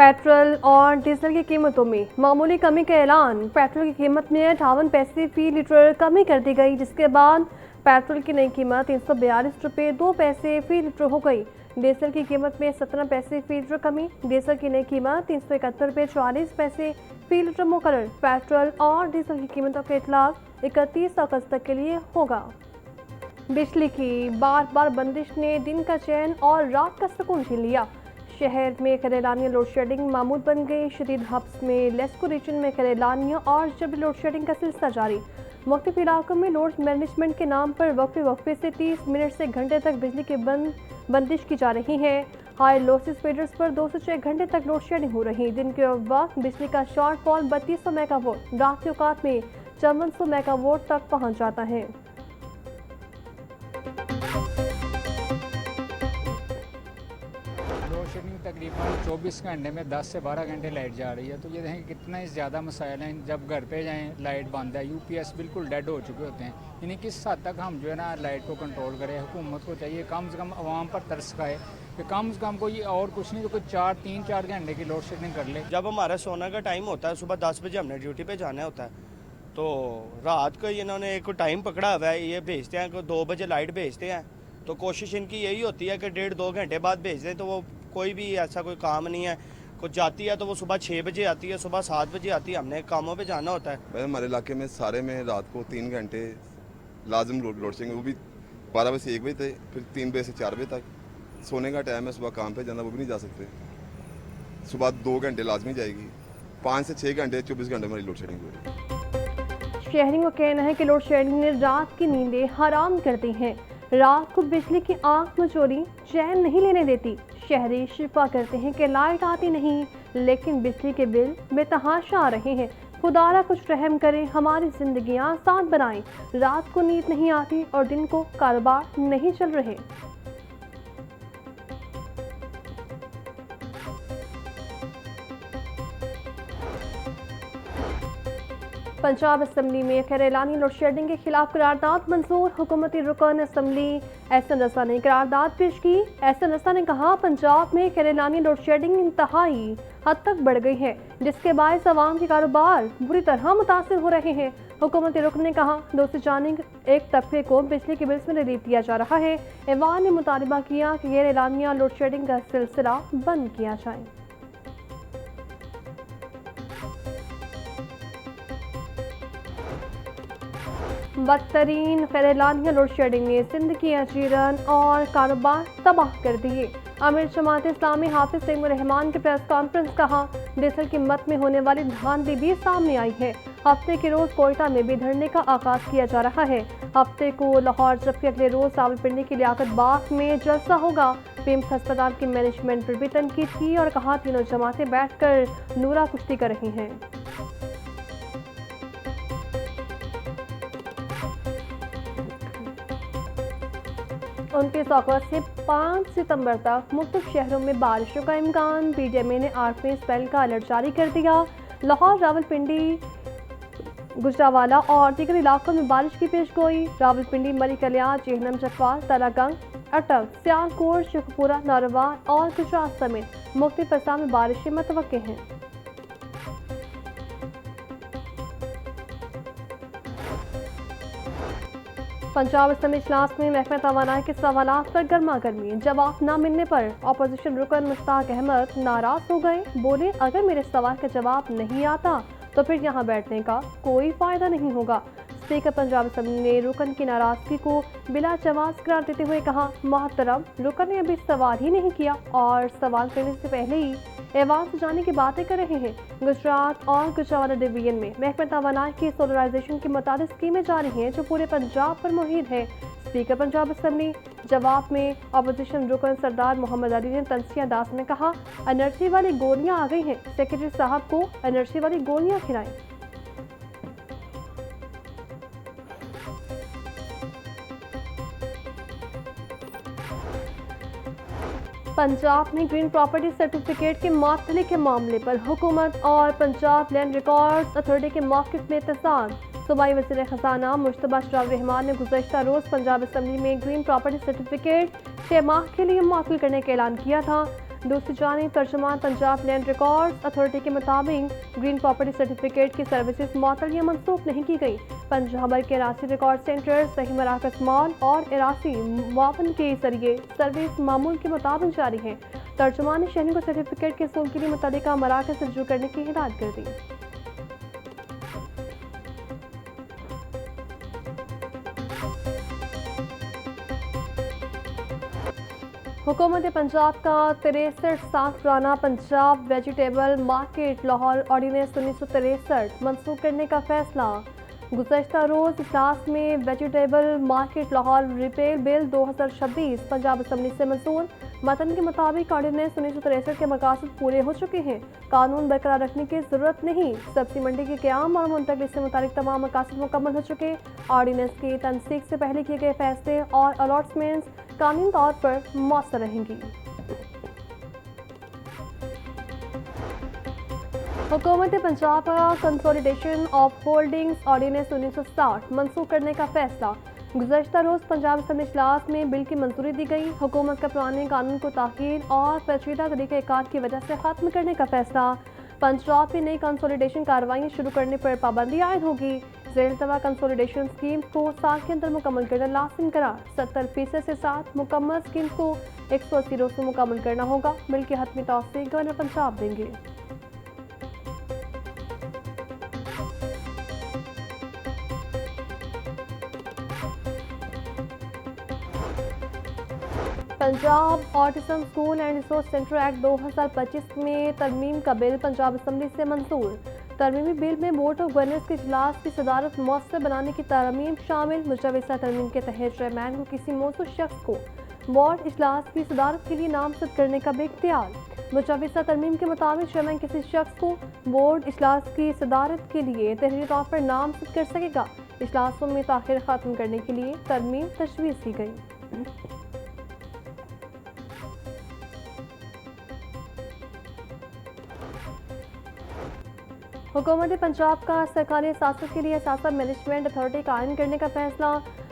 Petrol और diesel की कीमतों में मामूली कमी का ऐलान। पेट्रोल की कीमत में 58 पैसे फी लीटर कमी कर दी गई, जिसके बाद पेट्रोल की नई कीमत 342 रुपये 2 पैसे फी लीटर हो गई। डीजल की कीमत में 17 पैसे फी लीटर कमी। डीजल की नई कीमत 371 रुपये 40 पैसे फी लीटर मुकर्रर। पेट्रोल और डीजल की कीमतों का इतलाक 31 अगस्त तक के लिए होगा। बिजली की बार बार बंदिश ने दिन का चैन और रात का सुकून छीन लिया। शहर में करेलानिया लोड शेडिंग मामूल बन गई। शदीद हब्स में लेस्को रीजन में करेलानिया और जबरी लोड शेडिंग का सिलसिला जारी। मुख्तलिफ इलाकों में लोड मैनेजमेंट के नाम पर वक्फे से 30 मिनट से घंटे तक बिजली की बंदिश की जा रही है। हाई लॉसेस फीडर्स पर 2 से 6 घंटे तक लोड शेडिंग हो रही। दिन के वक्त बिजली का शॉर्टफॉल 3200 मेगावाट, रात के औकात में 5400 मेगावाट तक पहुंच जाता है। लोड शेडिंग तकरीबन 24 घंटे में 10 से 12 घंटे लाइट जा रही है। तो ये देखें कितना ही ज़्यादा मसाइल हैं। जब घर पे जाएं लाइट बंद है, यूपीएस बिल्कुल डेड हो चुके होते हैं। यानी किस हद तक हम जो है ना लाइट को कंट्रोल करें। हुकूमत को चाहिए कम से कम आवाम पर तरस खाए कि कम से कम कोई और कुछ नहीं तो कोई 3-4 घंटे की लोड शेडिंग कर ले। जब हमारा सोने का टाइम होता है, सुबह 10 बजे हमने ड्यूटी पे जाना होता है, तो रात को इन्होंने एक टाइम पकड़ा हुआ है। ये भेजते हैं कि 2 बजे लाइट भेजते हैं, तो कोशिश इनकी यही होती है कि 1.5-2 घंटे बाद भेज दें। तो वो कोई भी ऐसा कोई काम नहीं है। कुछ जाती है तो वो सुबह 6 बजे आती है, सुबह 7 बजे आती है। हमने कामों पे जाना होता है। हमारे इलाके में सारे में रात को 3 घंटे लाजिम लोड शेडिंग, वो भी 12 बजे से 1 बजे तक, फिर 3 बजे से 4 बजे तक। सोने का टाइम है, सुबह काम पे जाना वो भी नहीं जा सकते। सुबह 2 घंटे लाजमी जाएगी, 5 से 6 घंटे 24 घंटे हमारी लोड शेडिंग हुई। शहरियों का कहना है कि लोड शेडिंग ने रात की नींदें हराम कर दी हैं। रात को बिजली की आंख मचोली चैन नहीं लेने देती। शहरी शिकवा करते हैं कि लाइट आती नहीं, लेकिन बिजली के बिल बेतहाशा आ रहे हैं। खुदारा कुछ रहम करे, हमारी जिंदगियां आसान बनाएं। रात को नींद नहीं आती और दिन को कारोबार नहीं चल रहे। पंजाब असम्बली में करेलानी लोड शेडिंग के खिलाफ करारदाद मंजूर। हुकूमती रुकन असम्बली एहसन रज़ा ने करारदाद पेश की। एहसन रज़ा ने कहा, पंजाब में करेलानी लोड शेडिंग इंतहाई हद तक बढ़ गई है, जिसके बायस अवाम के कारोबार बुरी तरह मुतासिर हो रहे हैं। हुकूमती रुकन ने कहा, दूसरी जानिब एक तबके को बिजली के बिल्स में रिलीफ दिया जा रहा है। ऐवान ने मुतालबा किया कि करेलानिया लोड शेडिंग का सिलसिला बंद किया जाए। बदतरीन करेलानिया लोड शेडिंग ने जिंदगी, अजीरन और कारोबार तबाह कर दिए। अमीर जमात इस्लामी हाफिज सईद रहमान के प्रेस कॉन्फ्रेंस कहा, डीजल कीमत में होने वाली धांधली भी सामने आई है। हफ्ते के रोज कोयटा में भी धरने का आगाज किया जा रहा है। हफ्ते को लाहौर, जबकि अगले रोज रावलपिंडी की लियाकत बाग में जलसा होगा। पिम्स अस्पताल की मैनेजमेंट पर भी तनकीद की और कहा, तीनों जमातें बैठकर नूरा कुश्ती कर रही हैं। 29 अगस्त से 5 सितंबर तक मुख्तलिफ शहरों में बारिशों का इम्कान। पीडीएमए ने आर्मी स्पेल का अलर्ट जारी कर दिया। लाहौर, रावलपिंडी, गुजरावाला और दीगर इलाकों में बारिश की पेशगोई। रावलपिंडी, मरी कल्याण, चेहनम, चकवाल, तरागंग, अटक, सियालकोट, शेखपुरा, नारवाल और गुजरात समेत मुख्तलिफ अजला में बारिशें मुतवक्के हैं। पंजाब असम्बली इजलास में महकमा तवानाई के सवालात पर गर्मा गर्मी। जवाब न मिलने पर अपोजिशन रुकन मुश्ताक अहमद नाराज हो गए। बोले, अगर मेरे सवाल का जवाब नहीं आता तो फिर यहाँ बैठने का कोई फायदा नहीं होगा। स्पीकर पंजाब असम्बली ने रुकन की नाराजगी को बिला जवाब करार देते हुए कहा, मोहतरम, रुकन ने अभी सवाल ही नहीं किया और सवाल करने से पहले ही ऐवान से जाने की बातें कर रहे हैं। गुजरात और गुजरावाला डिवीजन में महकमा तवानाई की सोलराइजेशन की मुताबिक स्कीमें जारी हैं जो पूरे पंजाब पर मुहित है। स्पीकर पंजाब असम्बली जवाब में अपोजिशन रुकन सरदार मोहम्मद अली ने तंसिया दास ने कहा, एनर्जी वाली गोलियां आ गई हैं, सेक्रेटरी साहब को एनर्जी वाली गोलियां खिलाएं। पंजाब में ग्रीन प्रॉपर्टी सर्टिफिकेट के मुअत्तली के मामले पर हुकूमत और पंजाब लैंड रिकॉर्ड्स अथॉरिटी के मौक़िफ़ में इत्तेफ़ाक़। सूबाई वज़ीर ख़ज़ाना मुश्तबा शराफ रहमान ने गुज़श्ता रोज़ पंजाब असम्बली में ग्रीन प्रॉपर्टी सर्टिफिकेट 6 माह के लिए मुअत्तल करने का ऐलान किया था। दूसरी जानिब तर्जुमान पंजाब लैंड रिकॉर्ड्स अथॉरिटी के मुताबिक ग्रीन प्रॉपर्टी सर्टिफिकेट की सर्विसेज मअतल या मनसूख नहीं की गई। पंजाब भर के 83 रिकॉर्ड सेंटर सही मराकज मॉल और 83 मुआवन के जरिए सर्विस मामूल के मुताबिक जारी है। तर्जुमान ने शहरी को सर्टिफिकेट के सूल के लिए मुतल्लिका मराकज से रुजू करने की हिदायत कर दी। हुकूमत पंजाब का 63 साल पुराना Punjab vegetable market Lahore ordinance 1963 मनसूख करने का फैसला। गुज़श्ता रोज़ इजलास में vegetable market Lahore repeal bill 2026 Punjab assembly से मंजूर। मतन के मुताबिक ऑर्डिनेंस 1963 के मकासद पूरे हो चुके हैं। कानून बरकरार रखने की जरूरत नहीं। सब्जी मंडी के क़याम और मुंतकली से मुतालिक तमाम मकासद मुकम्मल हो चुके। ऑर्डिनेंस की तनसीख से पहले किए गए फैसले और अलॉटमेंट्स कानूनी तौर पर मौसर रहेंगी। हुकूमत पंजाब का कंसोलिडेशन ऑफ होल्डिंग्स ऑर्डिनेंस 1960 मनसूख करने का फैसला। गुज़श्ता रोज़ पंजाब असम्बली इजलास में बिल की मंजूरी दी गई। हुकूमत का पुराने कानून को ताख़ीर और पेचीदा तरीक़ाकार की वजह से ख़त्म करने का फैसला। पंजाब में नई कंसोलिडेशन कार्रवाइयाँ शुरू करने पर पाबंदी आयद होगी। ज़ेर-ए-तवा कंसोलिडेशन स्कीम को साल के अंदर मुकम्मल करना लाजिम करार। 70% से साथ मुकम्मल स्कीम को 180 रोज़ में मुकम्मल करना होगा। बिल की हतमी तौसीक गवर्नर पंजाब देंगे। Punjab autism school and resource centre act 2025 में तरमीम का बिल पंजाब असम्बली से मंजूर। तरमीमी बिल में बोर्ड ऑफ गवर्नर्स के इजलास की सदारत मौसर बनाने की तरमीम शामिल। मुजवज़ा तरमीम के तहत चेयरमैन को किसी मौजूद शख्स को बोर्ड इजलास की सदारत के लिए नामजद करने का भी इख्तियार। मुजवज़ा तरमीम के मुताबिक चेयरमैन किसी शख्स को बोर्ड इजलास की सदारत के लिए तहरीरी तौर पर नामजद कर सकेगा। इजलासों में ताख़ीर ख़त्म करने के लिए तरमीम तजवीज़ की गई। हुकूमत पंजाब का सरकारी असासा के लिए असासा मैनेजमेंट अथॉरिटी कायम करने का फैसला।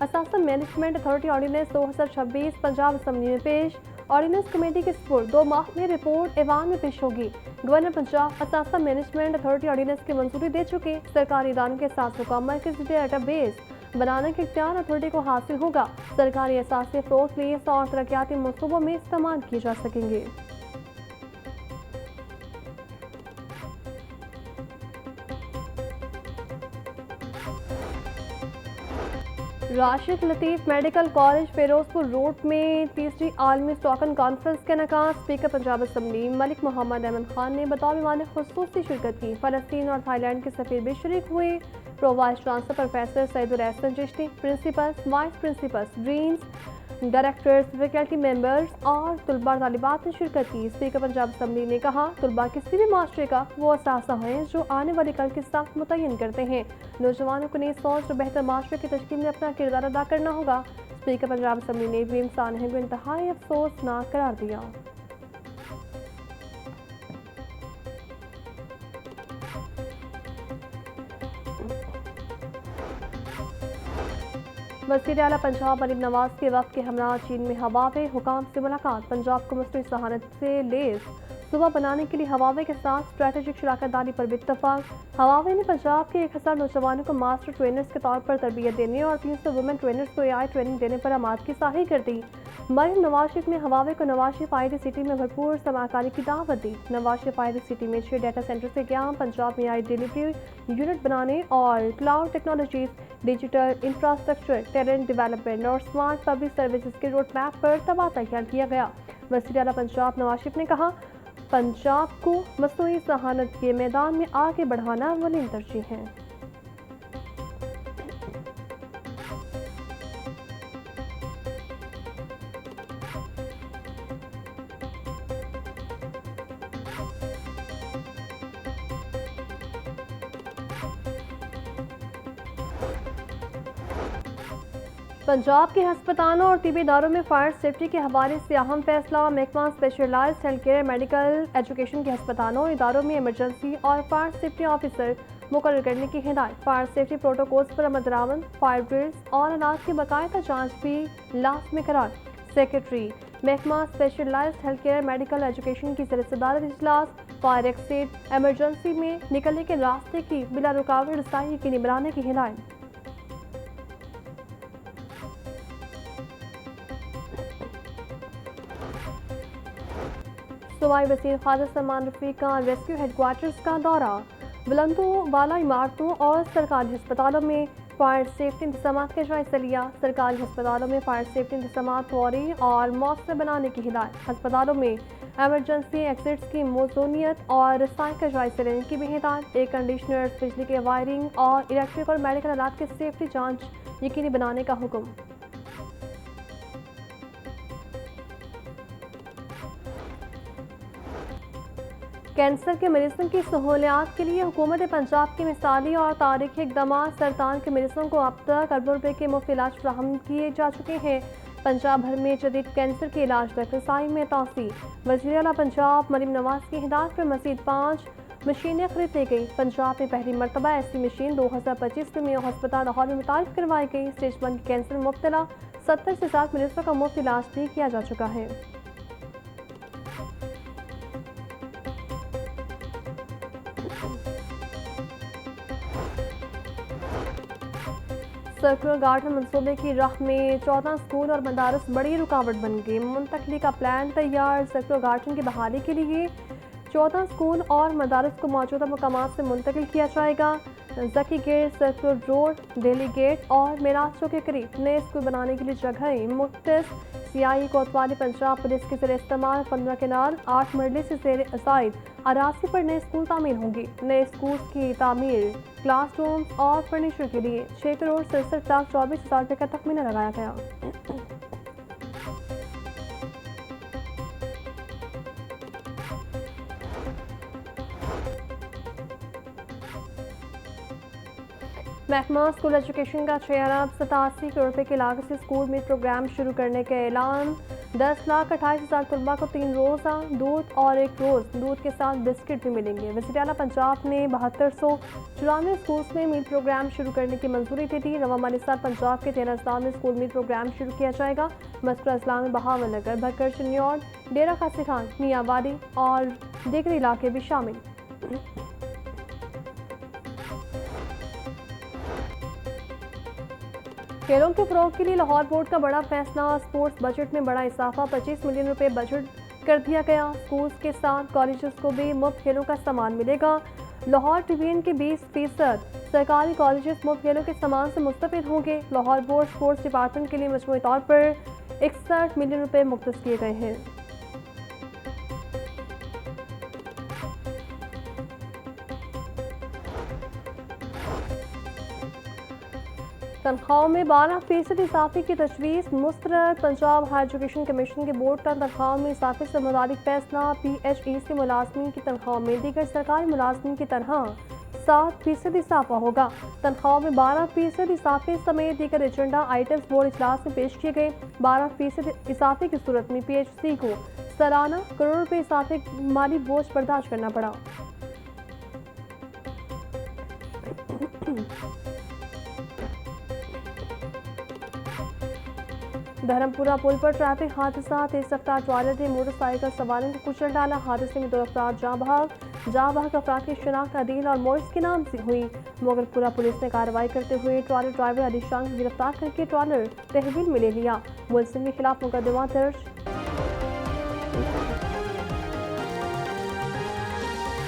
असासा management authority ordinance 2026 Punjab assembly में पेश। ऑर्डिनेंस कमेटी के सपुर्द 2 माह में रिपोर्ट ऐवान में पेश होगी। गवर्नर पंजाब असासा मैनेजमेंट अथॉरिटी ऑर्डिनेंस की मंजूरी दे चुके। सरकारी इदारों के साथ का मरकज़ी डेटाबेस बनाने के इख्तियार अथॉरिटी को हासिल होगा। सरकारी असासे फ़रोग़ लीज और तरक्याती मनसूबों में इस्तेमाल किए जा सकेंगे। राशिद लतीफ़ मेडिकल कॉलेज फिरोजपुर रोड में 3री आलमी स्टॉकन कॉन्फ्रेंस के इनेकाद। स्पीकर पंजाब असम्बली मलिक मोहम्मद अहमद खान ने बतौर मेहमान खुसूसी शिरकत की। फ़लस्तीन और थाईलैंड के सफ़ीर भी शरीक हुए। Pro vice chancellor professor Saeedul Ahsan Chishti, principals, vice principals, deans, directors, faculty members और तलबा तालिबात ने शिरकत की। स्पीकर पंजाब असम्बली ने कहा, तलबा किसी भी माशरे का वो असासा है जो आने वाले कल की साख मुतय्यन करते हैं। नौजवानों को नई सोच और बेहतर माशरे की तश्कील में अपना किरदार अदा करना होगा। स्पीकर पंजाब असम्बली ने भी इंसान को इंतहाई अफसोसनाक करार दिया। वज़ीर आला पंजाब मरीम नवाज के वक्त के हमरा चीन में हवावे हुकाम से मुलाकात। पंजाब को मसनूई सहानत से लेस सूबा बनाने के लिए हवावे के साथ स्ट्रैटेजिक शराकतदारी पर भी इत्तफाक। हवावे ने पंजाब के 1000 नौजवानों को मास्टर ट्रेनर्स के तौर पर तरबियत देने और 300 वुमेन ट्रेनर्स को AI ट्रेनिंग देने पर आमाद की साही कर दी। मरीम नवाज शरीफ ने हवावे को नवाज शरीफ आईटी सिटी में भरपूर समाकारी की दावत दी। नवाज शरीफ आईटी सिटी में 6 डाटा सेंटर से क़याम, पंजाब में AI डिलीवरी यूनिट बनाने और cloud technologies, digital infrastructure, talent development और स्मार्ट पब्लिक सर्विसेज के रोड मैप पर तबादला तैयार किया गया। वज़ीर आला पंजाब नवाज शरीफ ने कहा, पंजाब को मसनूई सहानत के मैदान में आगे बढ़ाना अव्वलीन तरजीह है। पंजाब के अस्पतालों और तिबी इदारों में फायर सेफ्टी के हवाले से अहम फैसला। महकमा specialised health care medical education के अस्पतालों और इदारों में इमरजेंसी और फायर सेफ्टी ऑफिसर मुकर्रर करने की हिदायत। फायर सेफ्टी प्रोटोकॉल्स पर अमल दरामद, फायर ड्रिल्स और अनाज की बाकायदा जांच भी लाजमी करार। सेक्रेटरी महकमा specialised health care medical education की सदस्यदार इजलास, फायर एक्सिट एमरजेंसी में निकलने के रास्ते की बिला रुकावट रसाई यकीनी बनाने की हिदायत। सूबाई वज़ीर ख़ारजा सलमान रफ़ीक का रेस्क्यू हेडक्वार्टर्स का दौरा। बुलंदों वाला इमारतों और सरकारी अस्पतालों में फायर सेफ्टी इंतजाम का जायजा लिया। सरकारी अस्पतालों में फायर सेफ्टी इंतजाम फौरी और मौसर बनाने की हिदायत। अस्पतालों में एमरजेंसी एग्जिट्स की मौजूदियत और रसाई का जायजा लेने की भी हिदायत। एयर कंडीशनर्स, बिजली के वायरिंग और इलेक्ट्रिक और मेडिकल आलात की सेफ्टी जाँच यकीनी बनाने का हुक्म। कैंसर के मरीजों की सहूलियात के लिए हुकूमत पंजाब की मिसाली और तारीखी इकदाम। सरतान के मरीजों को अब तक अरबों रुपये के मुफ्त इलाज फराहम किए जा चुके हैं। पंजाब भर में जदीद कैंसर के इलाज तक रसाई में तोसी। वज़ीर आला पंजाब मरीम नवाज की हिदायत पर मज़ीद 5 मशीनें खरीदी गई। पंजाब में पहली मरतबा ऐसी मशीन 2025 में हस्पताल लाहौर में मुतारिफ करवाई गई। स्टेज 1 के कैंसर में मुब्तला 70 से ज़्यादा मरीजों का मुफ्त इलाज भी किया जा चुका है। सर्कुलर गार्डन मंसूबे की राह में 14 स्कूल और मदारस बड़ी रुकावट बन गए। मुंतकली का प्लान तैयार। सर्कुलर गार्डन की बहाली के लिए 14 स्कूल और मदारस को मौजूदा मकामात से मुंतकिल किया जाएगा। Zaki gate, circular road, Delhi gate और मेराज चौक के करीब नए स्कूल बनाने के लिए जगहें मुख्तस। सियाही कोतवाली पंजाब पुलिस के ज़रिए इस्तेमाल 15 केनाल 8 मरले से ज़ायद अराजी पर नए स्कूल तामीर होंगे। नए स्कूल की तामीर, क्लासरूम्स और फर्नीचर के लिए 6 करोड़ 67 लाख 24 हज़ार रुपये का तखमीना लगाया गया। महकमा स्कूल एजुकेशन का 6 अरब 87 करोड़ रुपये की लागत से स्कूल में प्रोग्राम शुरू करने का ऐलान। 10 लाख 28 हज़ार तलबा को 3 रोज़ा दूध और 1 रोज़ दूध के साथ बिस्किट भी मिलेंगे। वज़ीर आला पंजाब ने 7294 स्कूल्स में मील प्रोग्राम शुरू करने की मंजूरी दे दी। रवा माली साल पंजाब के 13 अजला में स्कूल मील प्रोग्राम शुरू किया जाएगा। मस्कुरा अजला में बहावल नगर, भक्कर, चिन्नौर, डेरा खासी खान, मियांवाड़ी और दीगर इलाके भी शामिल। खेलों के फ़रोग के लिए लाहौर बोर्ड का बड़ा फैसला। स्पोर्ट्स बजट में बड़ा इजाफा, 25 मिलियन रुपए बजट कर दिया गया। स्कूल्स के साथ कॉलेजेस को भी मुफ्त खेलों का सामान मिलेगा। लाहौर डिवीजन के 20% सरकारी कॉलेजेस मुफ्त खेलों के सामान से मुस्तफिद होंगे। लाहौर बोर्ड स्पोर्ट्स डिपार्टमेंट के लिए मजमूई तौर पर 61 मिलियन रुपए मुख्तस किए गए हैं। तनख्वाहों में 12% इजाफे की तजवीज़ मुस्तरद। पंजाब हायर एजुकेशन कमीशन के बोर्ड का तनख्वाहों में इजाफे से मुतालिक फैसला। PHEC मुलाजमीन की तनख्वाह में दीगर सरकारी मुलाजमीन की तरह 7% इजाफा होगा। तनख्वाह में 12% इजाफे समेत दीगर एजेंडा आइटम्स बोर्ड इजलास में पेश किए गए। 12% इजाफे की सूरत में PHC को सालाना करोड़ रुपए इजाफे माली बोझ बर्दाश्त करना पड़ा। धर्मपुरा पुल पर ट्रैफिक हादसा। तेज रफ्तार ट्रॉलर ने मोटरसाइकिल सवारों को कुचल डाला। हादसे में 2 अफराद जाँ बहक अफराद की शिनाख्त अदील और मोइस के नाम से हुई। मोगलपुरा पुलिस ने कार्रवाई करते हुए ट्रॉलर ड्राइवर अली शाह को गिरफ्तार करके ट्रॉलर तहवील में ले लिया। मुलजिम के खिलाफ मुकदमा दर्ज